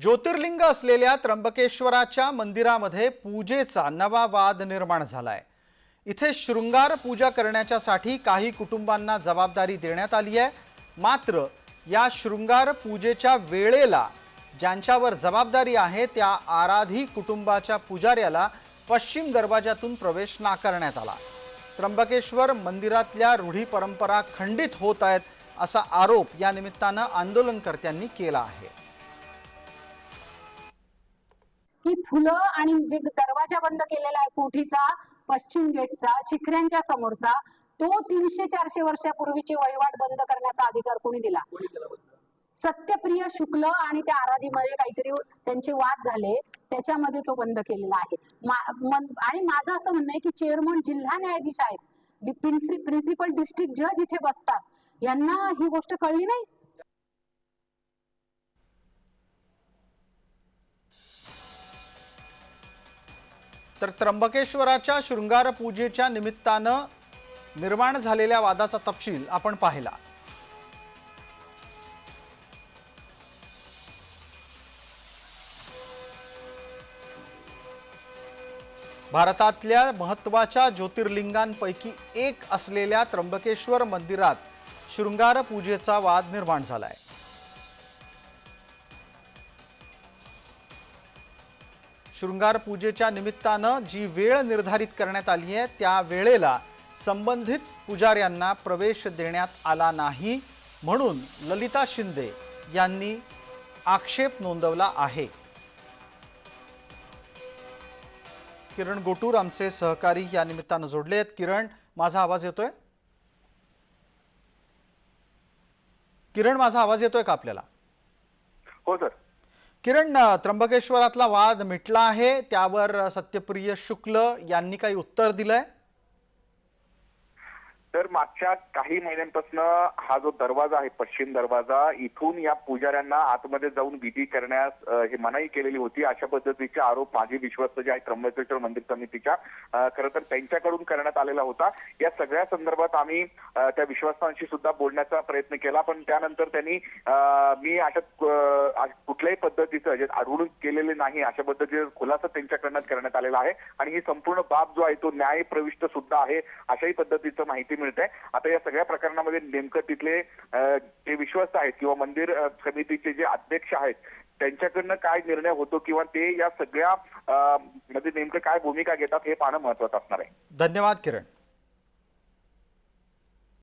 ज्योतिर्लिंग असलेल्या त्र्यंबकेश्वराच्या मंदिरामध्ये पूजेचा नवा वाद निर्माण झालाय। इथे शृंगार पूजा करण्याच्यासाठी काही कुटुंबांना जबाबदारी देण्यात आली आहे, मात्र या शृंगार पूजेच्या वेळेला ज्यांच्यावर जबाबदारी आहे त्या आराधी कुटुंबाच्या पुजाऱ्याला पश्चिम दरवाजातून प्रवेश नाकारण्यात आला। त्र्यंबकेश्वर मंदिरातल्या रूढी परंपरा खंडित होत आहेत असा आरोप या निमित्तानं आंदोलनकर्त्यांनी केला आहे। की फुलं आणि जे दरवाजा बंद केलेला आहे कोठीचा, पश्चिम गेटचा, शिखऱ्यांच्या समोरचा, तो 300-400 वर्षापूर्वीची वहिवाट बंद करण्याचा अधिकार कोणी दिला? सत्यप्रिय शुक्ल आणि त्या आराधीमध्ये काहीतरी त्यांचे वाद झाले, त्याच्यामध्ये तो बंद केलेला आहे। आणि माझं असं म्हणणं आहे की चेअरमन जिल्हा न्यायाधीश आहेत, प्रिन्सिपल डिस्ट्रिक्ट जज इथे बसतात, यांना ही गोष्ट कळली नाही। तर त्र्यंबकेश्वराच्या शृंगार पूजेच्या निमित्तानं निर्माण झालेल्या वादाचा तपशील आपण पाहिला। भारतातल्या महत्त्वाच्या ज्योतिर्लिंगांपैकी एक असलेल्या त्र्यंबकेश्वर मंदिरात शृंगार पूजेचा वाद निर्माण झालाय। शृंगार पूजेच्या निमित्तानं जी वेळ निर्धारित करण्यात आली आहे त्या वेळेला संबंधित पुजाऱ्यांना प्रवेश देण्यात आला नाही, म्हणून ललिता शिंदे यांनी आक्षेप नोंदवला आहे। किरण गोटूर आमचे सहकारी या निमित्तानं जोडले आहेत। किरण, माझा आवाज येतोय? किरण, माझा आवाज येतोय का आपल्याला? हो सर। किरण, त्र्यंबकेश्वरातला वाद मिटला आहे, त्यावर सत्यप्रिय शुक्ल यांनी काही उत्तर दिलंय? तर मागच्या काही महिन्यांपासून हा जो दरवाजा आहे, पश्चिम दरवाजा, इथून या पुजाऱ्यांना आतमध्ये जाऊन विधी करण्यास हे मनाई केलेली होती, अशा पद्धतीचे आरोप माझे विश्वस्त जे आहे त्र्यंबकेश्वर मंदिर समितीच्या खरं तर त्यांच्याकडून करण्यात आलेला होता। या सगळ्या संदर्भात आम्ही त्या विश्वासांशी सुद्धा बोलण्याचा प्रयत्न केला, पण त्यानंतर त्यांनी मी अशा कुठल्याही पद्धतीचं जे आढळून केलेले नाही अशा पद्धतीचा खुलासा त्यांच्याकडनं करण्यात आलेला आहे आणि ही संपूर्ण बाब जो आहे तो न्याय प्रविष्ट सुद्धा आहे अशाही पद्धतीचं माहिती मिळते। आता या सगळ्या प्रकरणामध्ये नेमकं तिथले जे विश्वास आहेत किंवा मंदिर समितीचे जे अध्यक्ष आहेत त्यांच्याकडनं काय निर्णय होतो किंवा ते या सगळ्या मध्ये नेमकं काय भूमिका घेतात हे पाहणं महत्त्वाचं असणार आहे। धन्यवाद किरण।